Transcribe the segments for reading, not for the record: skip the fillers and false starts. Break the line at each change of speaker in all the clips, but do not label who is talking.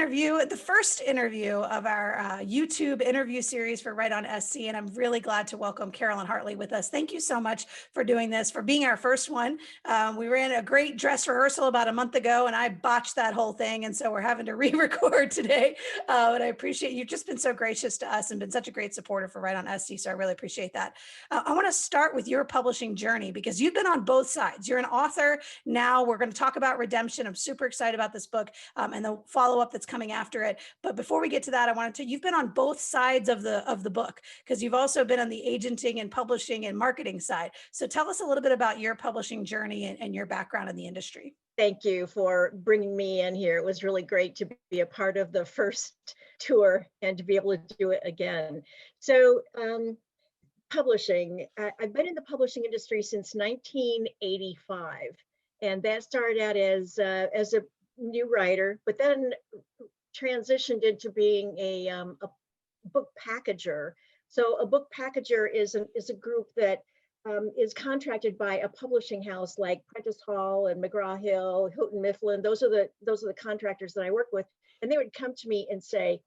the first interview of our YouTube interview series for Write On SC, and I'm really glad to welcome Carolyn Hartley with us. Thank you so much for doing this, for being our first one. We ran a great dress rehearsal about a month ago, and I botched that whole thing, and so we're having to re-record today. But I appreciate you've just been so gracious to us and been such a great supporter for Write On SC, so I really appreciate that. I want to start with your publishing journey because you've been on both sides. You're an author now. We're going to talk about redemption. I'm super excited about this book and the follow-up that's coming after it. But before we get to that, I wanted to, you've been on both sides of the book because you've also been on the agenting and publishing and marketing side. So tell us a little bit about your publishing journey and your background in the industry.
Thank you for bringing me in here. It was really great to be a part of the first tour and to be able to do it again. So publishing, I've been in the publishing industry since 1985. And that started out as a new writer, but then transitioned into being a book packager. So a book packager is a group that is contracted by a publishing house like Prentice Hall and McGraw-Hill, Houghton Mifflin. Those are the contractors that I work with, and they would come to me and say,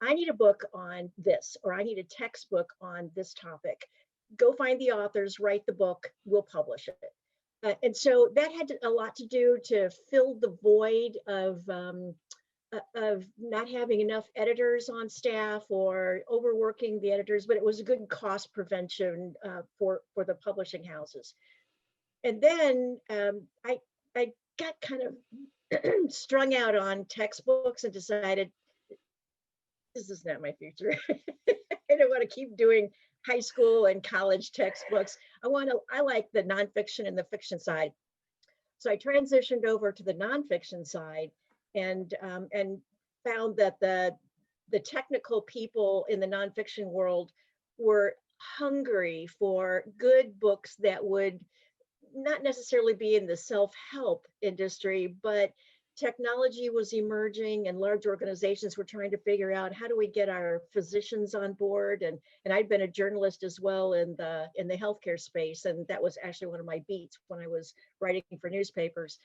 "I need a book on this, or I need a textbook on this topic. Go find the authors, write the book, we'll publish it." And so that had a lot to do to fill the void of not having enough editors on staff or overworking the editors, but it was a good cost prevention for the publishing houses. And then I got kind of strung out on textbooks and decided this is not my future. I don't want to keep doing high school and college textbooks. I like the nonfiction and the fiction side. So I transitioned over to the nonfiction side and found that the technical people in the nonfiction world were hungry for good books that would not necessarily be in the self-help industry, but technology was emerging and large organizations were trying to figure out how do we get our physicians on board. And I'd been a journalist as well in the healthcare space. And that was actually one of my beats when I was writing for newspapers.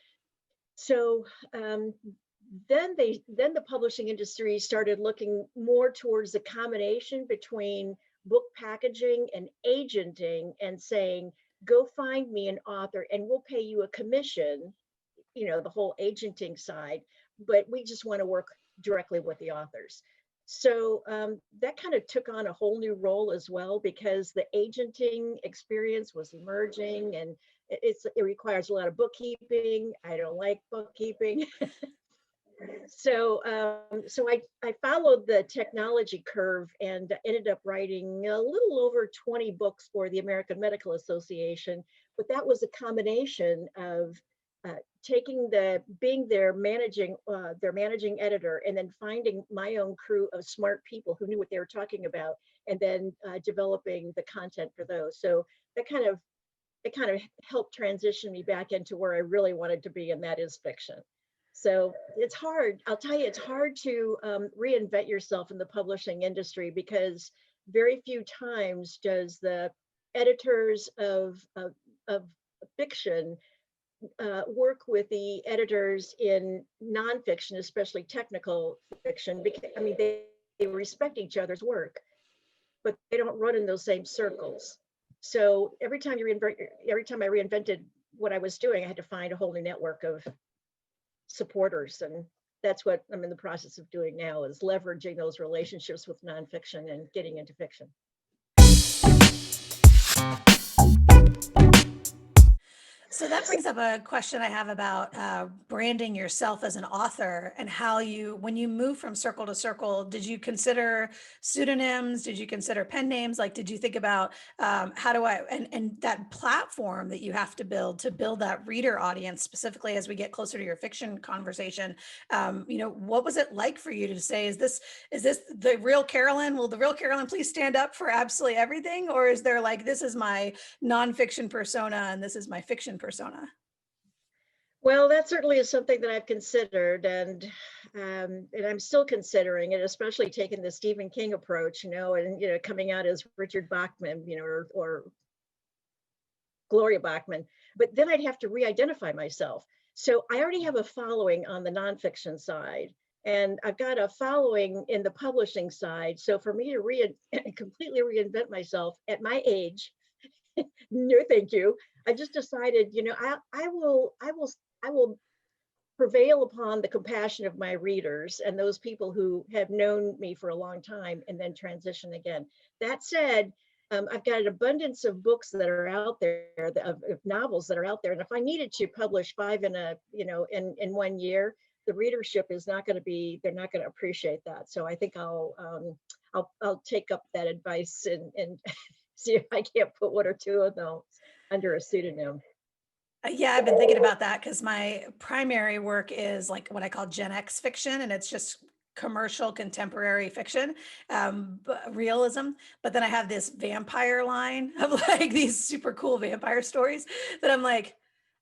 So then the publishing industry started looking more towards the combination between book packaging and agenting and saying, go find me an author and we'll pay you a commission, the whole agenting side, but we just want to work directly with the authors. So that kind of took on a whole new role as well, because the agenting experience was emerging and it requires a lot of bookkeeping. I don't like bookkeeping. So I followed the technology curve and ended up writing a little over 20 books for the American Medical Association, but that was a combination of being their managing editor, and then finding my own crew of smart people who knew what they were talking about, and then developing the content for those. So it kind of helped transition me back into where I really wanted to be, and that is fiction. So it's hard. I'll tell you, it's hard to reinvent yourself in the publishing industry, because very few times does the editors of fiction work with the editors in nonfiction, especially technical fiction, because they respect each other's work, but they don't run in those same circles. So every time I reinvented what I was doing, I had to find a whole new network of supporters, and that's what I'm in the process of doing now, is leveraging those relationships with nonfiction and getting into fiction.
So that brings up a question I have about branding yourself as an author, and how when you move from circle to circle, did you consider pseudonyms? Did you consider pen names? Like, did you think about how do and that platform that you have to build that reader audience, specifically as we get closer to your fiction conversation? What was it like for you to say, is this the real Carolyn? Will the real Carolyn please stand up for absolutely everything? Or is there like, this is my nonfiction persona and this is my fiction persona?
Well, that certainly is something that I've considered, and I'm still considering it, especially taking the Stephen King approach, and coming out as Richard Bachman, or Gloria Bachman. But then I'd have to re-identify myself. So I already have a following on the nonfiction side, And I've got a following in the publishing side. So for me to completely reinvent myself at my age, no, thank you. I just decided, I will prevail upon the compassion of my readers and those people who have known me for a long time and then transition again. That said, I've got an abundance of books that are out there, of novels that are out there. And if I needed to publish 5 in 1 year, the readership is not going to be, they're not going to appreciate that. So I think I'll take up that advice and see if I can't put 1 or 2 of them under a pseudonym.
Yeah, I've been thinking about that because my primary work is like what I call Gen X fiction, and it's just commercial contemporary fiction, realism. But then I have this vampire line of like these super cool vampire stories that I'm like,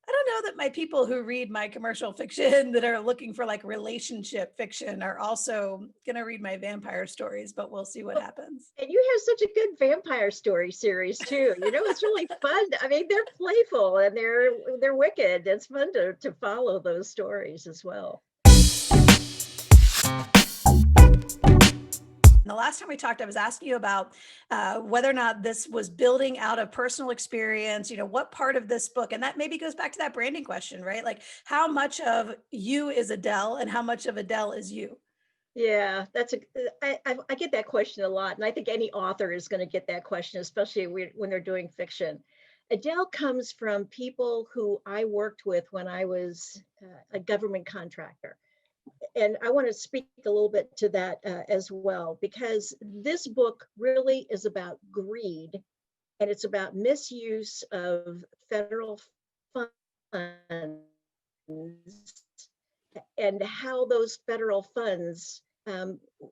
I don't know that my people who read my commercial fiction that are looking for like relationship fiction are also going to read my vampire stories, but we'll see what happens.
And you have such a good vampire story series too. It's really fun. I mean, they're playful and they're wicked. It's fun to follow those stories as well.
The last time we talked, I was asking you about whether or not this was building out of personal experience, what part of this book, and that maybe goes back to that branding question, right? Like how much of you is Adele and how much of Adele is you?
Yeah, I get that question a lot. And I think any author is going to get that question, especially when they're doing fiction. Adele comes from people who I worked with when I was a government contractor. And I want to speak a little bit to that as well, because this book really is about greed and it's about misuse of federal funds and how those federal funds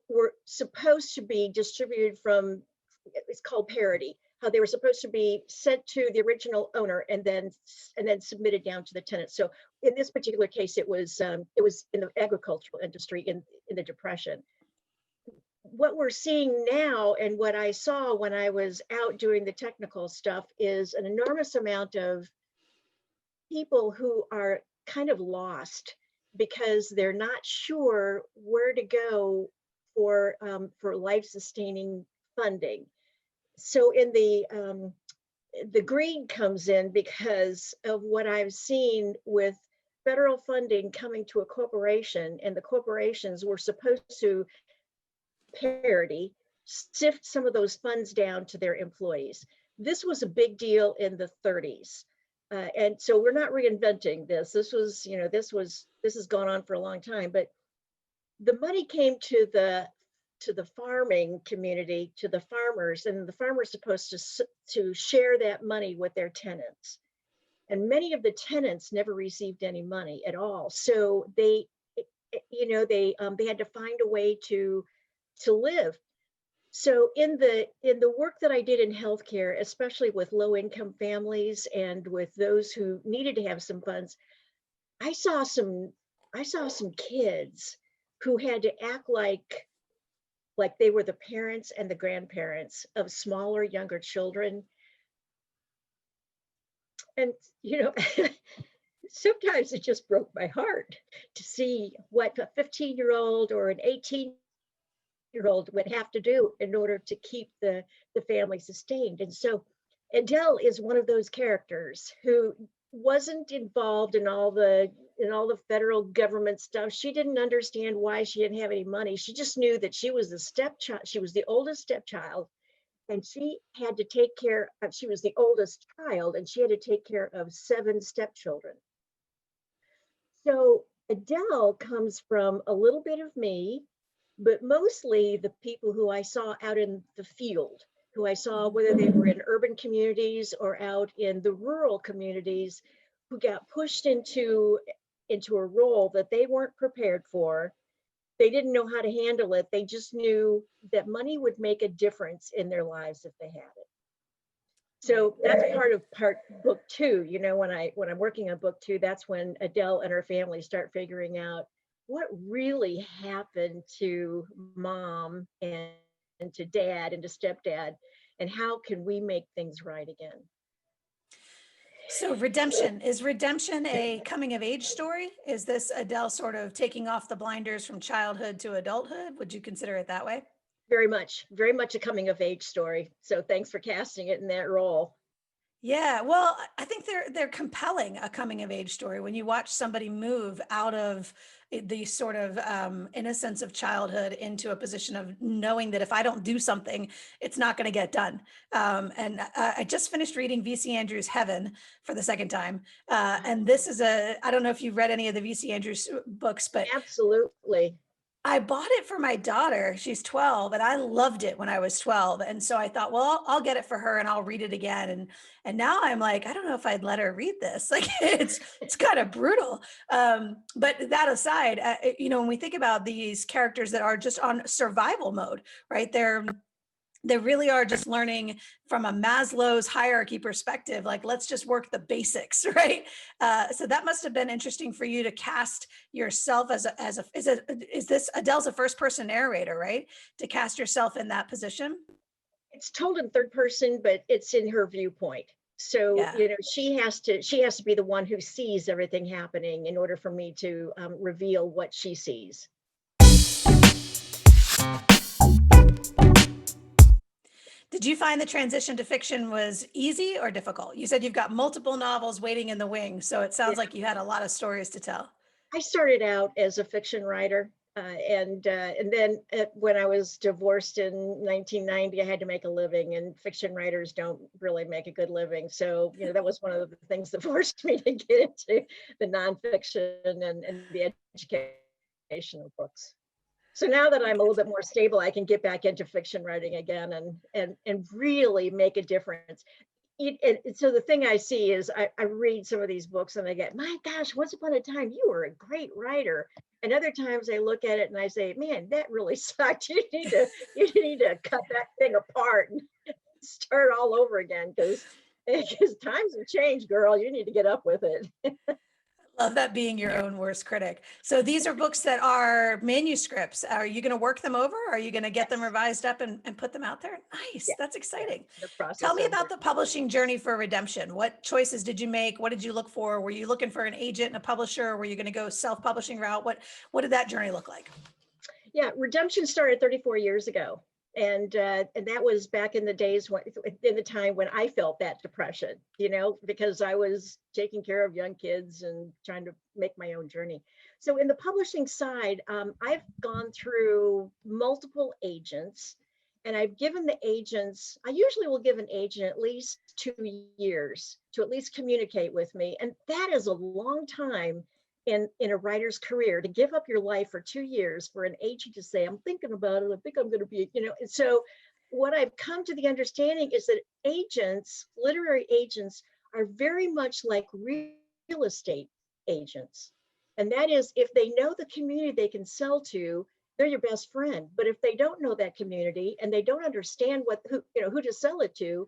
were supposed to be distributed from, it's called parity, how they were supposed to be sent to the original owner and then submitted down to the tenant. So in this particular case, it was in the agricultural industry in the Depression. What we're seeing now and what I saw when I was out doing the technical stuff is an enormous amount of people who are kind of lost because they're not sure where to go for life-sustaining funding. So in the greed comes in because of what I've seen with federal funding coming to a corporation, and the corporations were supposed to parity, sift some of those funds down to their employees. This was a big deal in the 30s. And so we're not reinventing this. This has gone on for a long time, but the money came to the farming community, to the farmers, and the farmers supposed to share that money with their tenants. And many of the tenants never received any money at all. So they had to find a way to live. So in the work that I did in healthcare, especially with low-income families and with those who needed to have some funds, I saw some kids who had to act like they were the parents and the grandparents of smaller, younger children. And sometimes it just broke my heart to see what a 15-year-old or an 18-year-old would have to do in order to keep the family sustained. And so Adele is one of those characters who wasn't involved in all the federal government stuff. She didn't understand why she didn't have any money. She just knew that she was the stepchild. She was the oldest stepchild, and she had to take care of, she was the oldest child, and she had to take care of 7 stepchildren. So Adele comes from a little bit of me, but mostly the people who I saw out in the field, who I saw whether they were in urban communities or out in the rural communities, who got pushed into a role that they weren't prepared for. They didn't know how to handle it. They just knew that money would make a difference in their lives if they had it. So that's part book 2. When I'm working on book 2, that's when Adele and her family start figuring out what really happened to mom and to dad and to stepdad, and how can we make things right again.
So is redemption a coming of age story? Is this Adele sort of taking off the blinders from childhood to adulthood? Would you consider it that way?
Very much a coming of age story. So thanks for casting it in that role.
Yeah, well, I think they're compelling, a coming of age story when you watch somebody move out of the sort of innocence of childhood into a position of knowing that if I don't do something, it's not going to get done. And I just finished reading VC Andrews' Heaven for the second time, and this is I don't know if you've read any of the VC Andrews books, but
Absolutely.
I bought it for my daughter. She's 12 and I loved it when I was 12. And so I thought, well, I'll get it for her and I'll read it again. And now I'm like, I don't know if I'd let her read this. Like it's kind of brutal. But that aside, when we think about these characters that are just on survival mode, right? They really are just learning from a Maslow's hierarchy perspective, like let's just work the basics, right? So that must have been interesting for you to cast yourself is this Adele's a first person narrator, right? To cast yourself in that position.
It's told in third person, but it's in her viewpoint. So,
Yeah.
she has to be the one who sees everything happening in order for me to reveal what she sees.
Did you find the transition to fiction was easy or difficult? You said you've got multiple novels waiting in the wings, so it sounds like you had a lot of stories to tell.
I started out as a fiction writer, and then when I was divorced in 1990, I had to make a living, and fiction writers don't really make a good living. So that was one of the things that forced me to get into the nonfiction and the educational books. So now that I'm a little bit more stable, I can get back into fiction writing again and really make a difference. So the thing I see is I read some of these books and I get, my gosh, once upon a time you were a great writer. And other times I look at it and I say, man, that really sucked. You need to cut that thing apart and start all over again because times have changed, girl. You need to get up with it.
Love that, being your own worst critic. So these are books that are manuscripts. Are you going to work them over? Are you going to get them revised up and put them out there? Nice.
Yeah,
That's exciting.
the process.
Tell me about the publishing journey for Redemption. What choices did you make? What did you look for? Were you looking for an agent and a publisher? Were you going to go self-publishing route? What did that journey look like?
Yeah, Redemption started 34 years ago. And that was back in the days in the time when I felt that depression, because I was taking care of young kids and trying to make my own journey. So in the publishing side, I've gone through multiple agents, and I've given the agents, I usually will give an agent at least 2 years to at least communicate with me. And that is a long time in a writer's career, to give up your life for 2 years for an agent to say, I'm thinking about it, I think I'm going to be, and so what I've come to the understanding is that agents, literary agents, are very much like real estate agents. And that is, if they know the community they can sell to, they're your best friend. But if they don't know that community and they don't understand who to sell it to,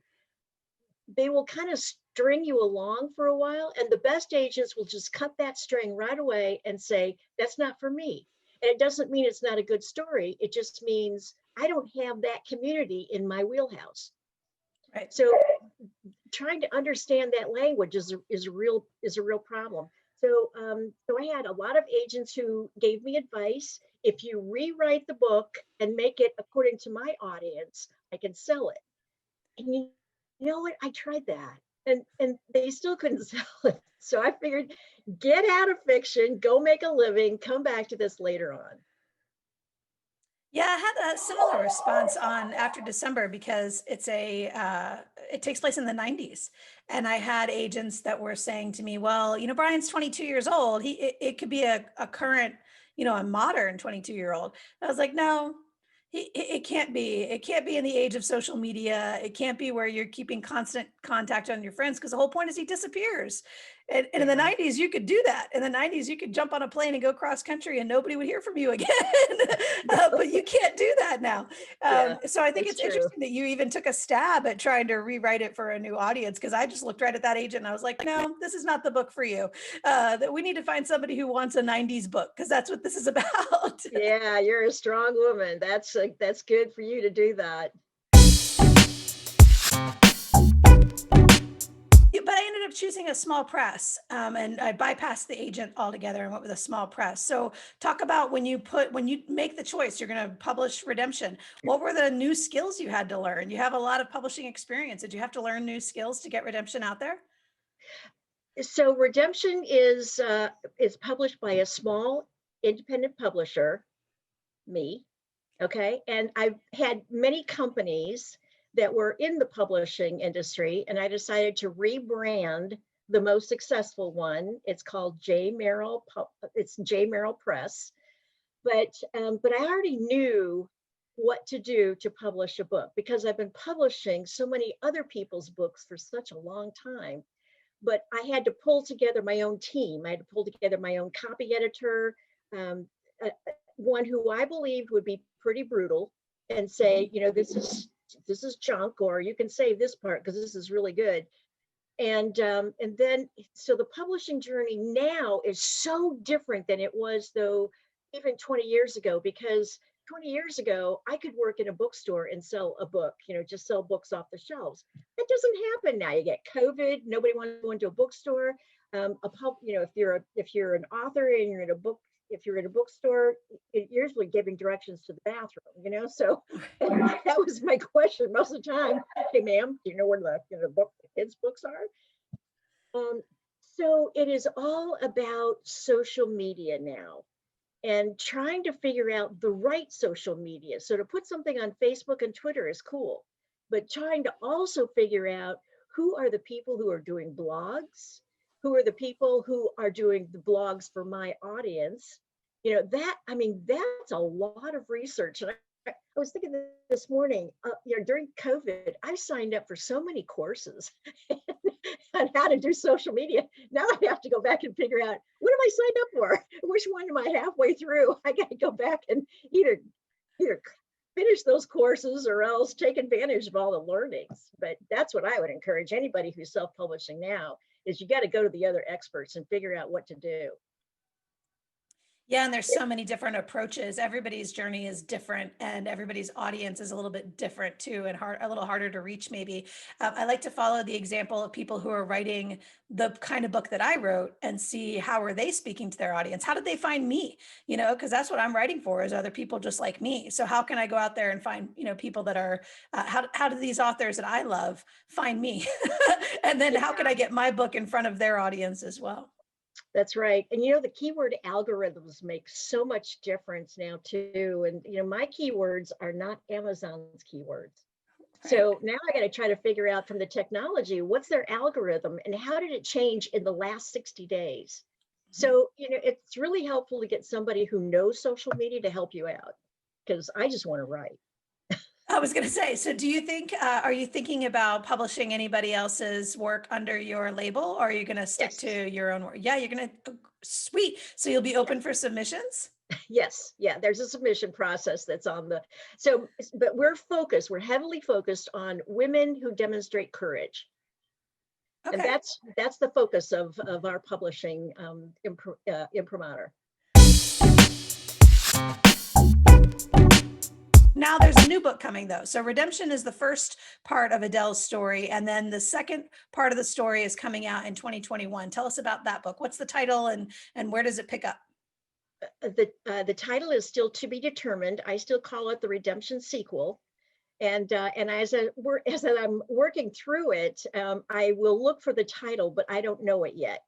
they will kind of string you along for a while, and the best agents will just cut that string right away and say, that's not for me. And it doesn't mean it's not a good story. It just means I don't have that community in my wheelhouse.
Right.
So trying to understand that language is a real problem. So I had a lot of agents who gave me advice. If you rewrite the book and make it according to my audience, I can sell it. And you know what? I tried that. And they still couldn't sell it. So I figured, get out of fiction, go make a living, come back to this later on.
Yeah, I had a similar response on After December because it takes place in the 90s. And I had agents that were saying to me, well, Brian's 22 years old. It could be a current, a modern 22-year-old. I was like, no, it can't be. It can't be in the age of social media. It can't be where you're keeping constant contact on your friends, because the whole point is he disappears. And in the 90s, you could do that. In the 90s, you could jump on a plane and go cross country and nobody would hear from you again. But you can't do that now. So I think it's interesting that you even took a stab at trying to rewrite it for a new audience, because I just looked right at that agent and I was like, no, this is not the book for you. That we need to find somebody who wants a 90s book, because that's what this is about.
Yeah, you're a strong woman. That's good for you to do that.
But I ended up choosing a small press, and I bypassed the agent altogether and went with a small press. So talk about when you make the choice, you're going to publish Redemption. What were the new skills you had to learn? You have a lot of publishing experience. Did you have to learn new skills to get Redemption out there?
So Redemption is published by a small independent publisher, me. Okay. And I've had many companies that were in the publishing industry, and I decided to rebrand the most successful one. It's called it's J. Merrill Press. But I already knew what to do to publish a book because I've been publishing so many other people's books for such a long time. But I had to pull together my own team. I had to pull together my own copy editor, um, one who I believed would be pretty brutal and say, this is junk, or you can save this part because this is really good. And then, so the publishing journey now is so different than it was, though, even 20 years ago, because 20 years ago, I could work in a bookstore and sell a book, just sell books off the shelves. That doesn't happen now. You get COVID, nobody wants to go into a bookstore. If you're an author and you're in a book, if you're in a bookstore, you're usually giving directions to the bathroom, so that was my question most of the time. Hey, ma'am, do you know where the kids' books are? So it is all about social media now, and trying to figure out the right social media. So to put something on Facebook and Twitter is cool, but trying to also figure out who are the people who are doing blogs, who are the people who are doing the blogs for my audience. That's a lot of research. And I was thinking this morning, during COVID, I signed up for so many courses on how to do social media. Now I have to go back and figure out, what am I signed up for? Which one am I halfway through? I got to go back and either finish those courses or else take advantage of all the learnings. But that's what I would encourage anybody who's self-publishing now, is you got to go to the other experts and figure out what to do.
Yeah, and there's so many different approaches. Everybody's journey is different, and everybody's audience is a little bit different too, and a little harder to reach maybe. I like to follow the example of people who are writing the kind of book that I wrote and see how are they speaking to their audience? How did they find me? Because that's what I'm writing for, is other people just like me. So how can I go out there and find, people that are, how do these authors that I love find me? And then how can I get my book in front of their audience as well?
That's right. And the keyword algorithms make so much difference now too. And my keywords are not Amazon's keywords. Right. So now I got to try to figure out from the technology, what's their algorithm and how did it change in the last 60 days? So, it's really helpful to get somebody who knows social media to help you out, because I just want to write.
I was going to say, so do you think, are you thinking about publishing anybody else's work under your label, or are you going to stick to your own work? Yeah, you're going to, sweet. So you'll be open for submissions?
Yes. Yeah. There's a submission process that's but we're heavily focused on women who demonstrate courage. Okay. And that's the focus of our publishing imprimatur.
Now there's a new book coming though. So Redemption is the first part of Adele's story. And then the second part of the story is coming out in 2021. Tell us about that book. What's the title and where does it pick up?
The title is still to be determined. I still call it the Redemption sequel. And as I'm working through it, I will look for the title, but I don't know it yet.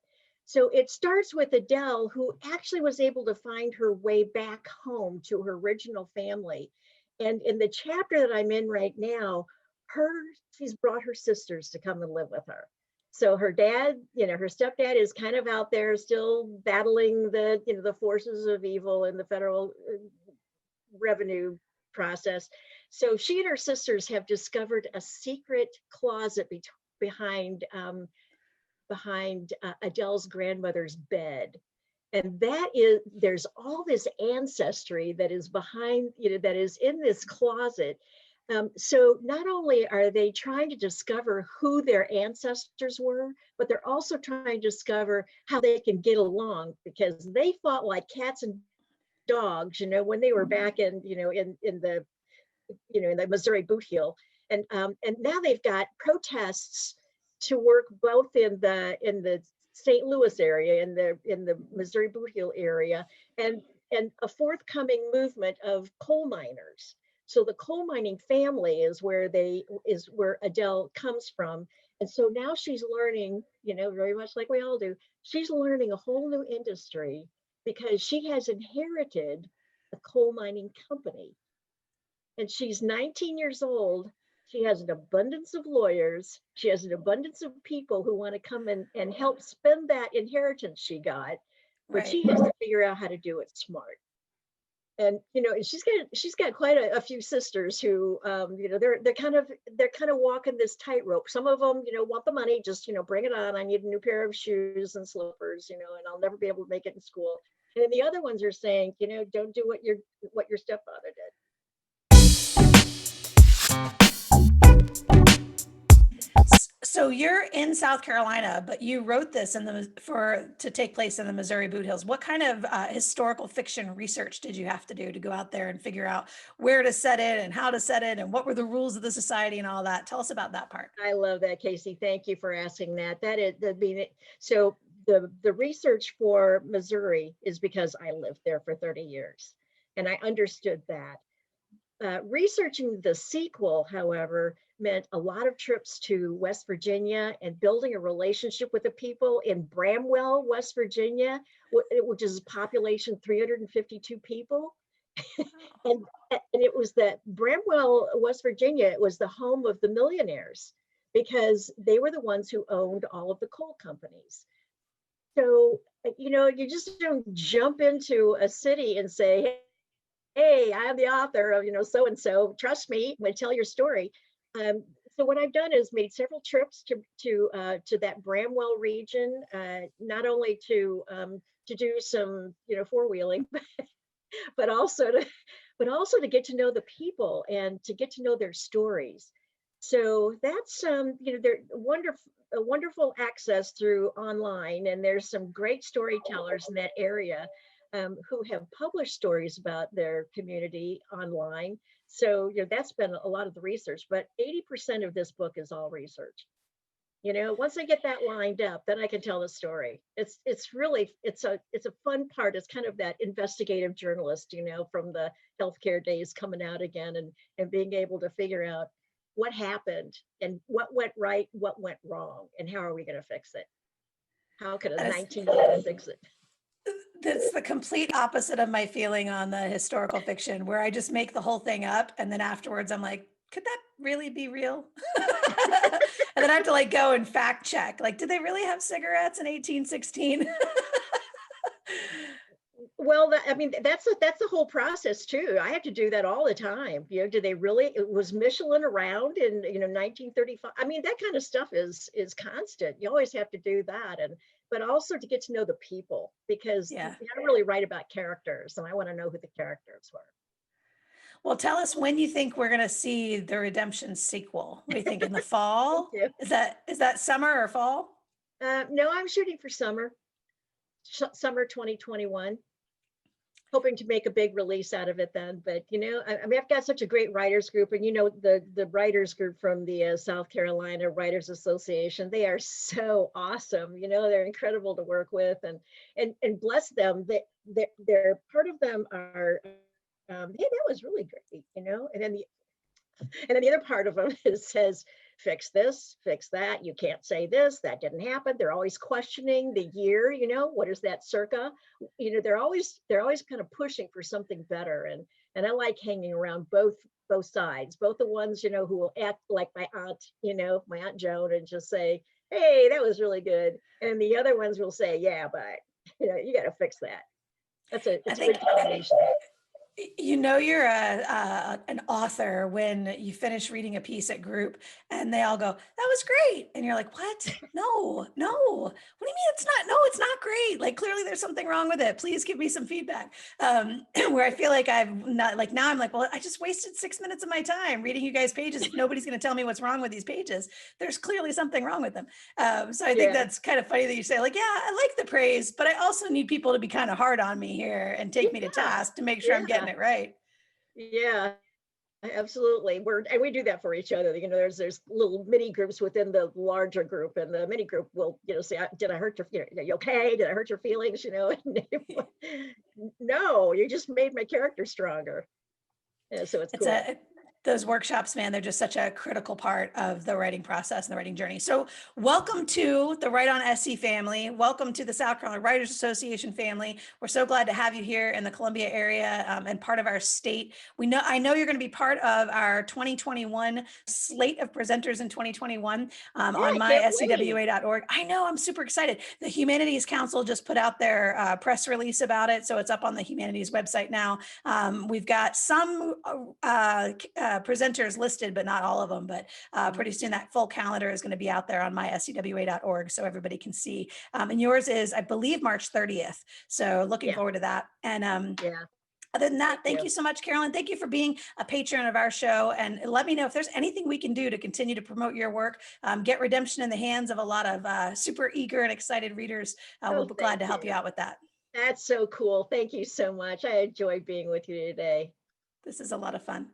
So it starts with Adele, who actually was able to find her way back home to her original family. And in the chapter that I'm in right now, she's brought her sisters to come and live with her. So her dad, her stepdad is kind of out there still battling the forces of evil in the federal revenue process. So she and her sisters have discovered a secret closet behind Adele's grandmother's bed. And there's all this ancestry that is behind, that is in this closet. So not only are they trying to discover who their ancestors were, but they're also trying to discover how they can get along, because they fought like cats and dogs, when they were back in the Missouri boot heel. And now they've got protests to work both in the St. Louis area, in the Missouri Boot Heel area, and a forthcoming movement of coal miners. So the coal mining family is where Adele comes from. And so now she's learning, very much like we all do, she's learning a whole new industry because she has inherited a coal mining company. And she's 19 years old. She has an abundance of lawyers. She has an abundance of people who want to come and help spend that inheritance she got, but she has to figure out how to do it smart. And she's got quite a few sisters who they're kind of walking this tightrope. Some of them want the money, just bring it on. I need a new pair of shoes and slippers, and I'll never be able to make it in school. And then the other ones are saying, don't do what your stepfather did.
So you're in South Carolina, but you wrote this to take place in the Missouri Boot Hills. What kind of historical fiction research did you have to do to go out there and figure out where to set it and how to set it and what were the rules of the society and all that? Tell us about that part.
I love that, Casey. Thank you for asking that. So the research for Missouri is because I lived there for 30 years and I understood that. Researching the sequel, however, meant a lot of trips to West Virginia and building a relationship with the people in Bramwell, West Virginia, which is a population 352 people. and it was that Bramwell, West Virginia, it was the home of the millionaires because they were the ones who owned all of the coal companies. So, you just don't jump into a city and say, hey, I am the author of, so-and-so, trust me, I'm going to tell your story. So what I've done is made several trips to that Bramwell region, not only to do some, four-wheeling, but also to get to know the people and to get to know their stories. So that's, they're wonderful access through online, and there's some great storytellers in that area who have published stories about their community online. So, that's been a lot of the research, but 80% of this book is all research. Once I get that lined up, then I can tell the story. It's a fun part. It's kind of that investigative journalist, from the healthcare days coming out again and being able to figure out what happened and what went right, what went wrong, and how are we going to fix it? How can a 19-year-old fix it?
That's the complete opposite of my feeling on the historical fiction, where I just make the whole thing up. And then afterwards I'm like, could that really be real? And then I have to go and fact check, did they really have cigarettes in 1816?
Well, that's the whole process too. I have to do that all the time. Did they really, was Michelin around in, 1935? That kind of stuff is constant. You always have to do that. But also to get to know the people, because you got to really write about characters, and I want to know who the characters were.
Well, tell us when you think we're going to see the Redemption sequel. What do you think, in the fall? Is that summer or fall?
No, I'm shooting for summer 2021. Hoping to make a big release out of it then. But, I've got such a great writers group, and, the writers group from the South Carolina Writers Association, they are so awesome. They're incredible to work with, and bless them, that they're part of them are, hey, that was really great, and then the other part of them says, fix this, fix that. You can't say this, that didn't happen. They're always questioning the year, what is that circa? They're always kind of pushing for something better. And I like hanging around both sides, both the ones, who will act like my Aunt Joan, and just say, hey, that was really good. And the other ones will say, yeah, but you got to fix that. It's a good combination.
You're an author when you finish reading a piece at group and they all go, that was great. And you're like, what? No. What do you mean it's not? No, it's not great. Clearly there's something wrong with it. Please give me some feedback. Where I feel like I've not, now I'm like, well, I just wasted 6 minutes of my time reading you guys' pages. If nobody's going to tell me what's wrong with these pages, there's clearly something wrong with them. So I think that's kind of funny that you say, yeah, I like the praise, but I also need people to be kind of hard on me here and take me to task to make sure I'm getting it right.
Yeah. Absolutely. And we do that for each other. There's little mini groups within the larger group, and the mini group will, say, did I hurt are you okay? Did I hurt your feelings? No, you just made my character stronger. Yeah, so it's cool.
Those workshops, man, they're just such a critical part of the writing process and the writing journey. So welcome to the Write On SC family. Welcome to the South Carolina Writers Association family. We're so glad to have you here in the Columbia area and part of our state. I know you're going to be part of our 2021 slate of presenters in 2021 on myscwa.org. I know, I'm super excited. The Humanities Council just put out their press release about it. So it's up on the Humanities website now. We've got some presenters listed, but not all of them. But pretty soon that full calendar is going to be out there on myscwa.org so everybody can see. And yours is, I believe, March 30th. So looking forward to that. And other than that, thank you so much, Carolyn. Thank you for being a patron of our show. And let me know if there's anything we can do to continue to promote your work, get redemption in the hands of a lot of super eager and excited readers. We'll be glad to help you out with that.
That's so cool. Thank you so much. I enjoyed being with you today.
This is a lot of fun.